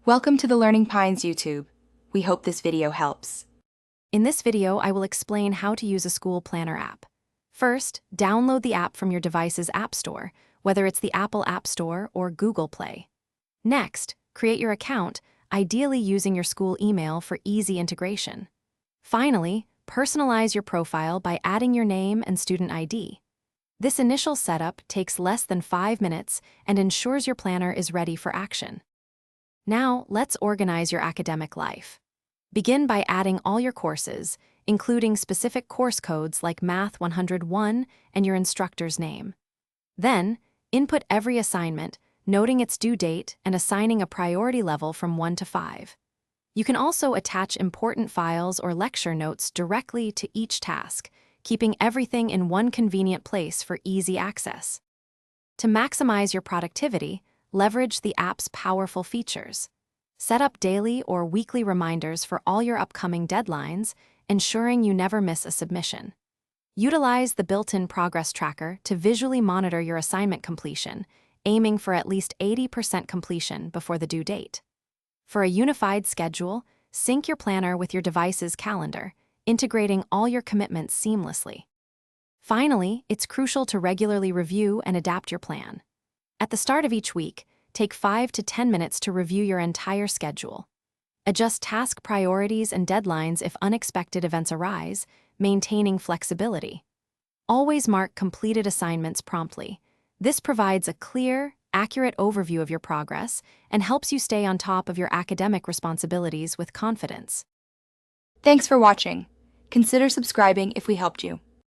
Welcome to the Learning Pines YouTube. We hope this video helps. In this video, I will explain how to use a school planner app. First, download the app from your device's app store, whether it's the Apple App Store or Google Play. Next, create your account, ideally using your school email for easy integration. Finally, personalize your profile by adding your name and student ID. This initial setup takes less than 5 minutes and ensures your planner is ready for action. Now, let's organize your academic life. Begin by adding all your courses, including specific course codes like Math 101 and your instructor's name. Then, input every assignment, noting its due date and assigning a priority level from 1 to 5. You can also attach important files or lecture notes directly to each task, keeping everything in one convenient place for easy access. To maximize your productivity, leverage the app's powerful features. Set up daily or weekly reminders for all your upcoming deadlines, ensuring you never miss a submission. Utilize the built-in progress tracker to visually monitor your assignment completion, aiming for at least 80% completion before the due date. For a unified schedule, sync your planner with your device's calendar, integrating all your commitments seamlessly. Finally, it's crucial to regularly review and adapt your plan. At the start of each week, take 5 to 10 minutes to review your entire schedule. Adjust task priorities and deadlines if unexpected events arise, maintaining flexibility. Always mark completed assignments promptly. This provides a clear, accurate overview of your progress and helps you stay on top of your academic responsibilities with confidence. Thanks for watching. Consider subscribing if we helped you.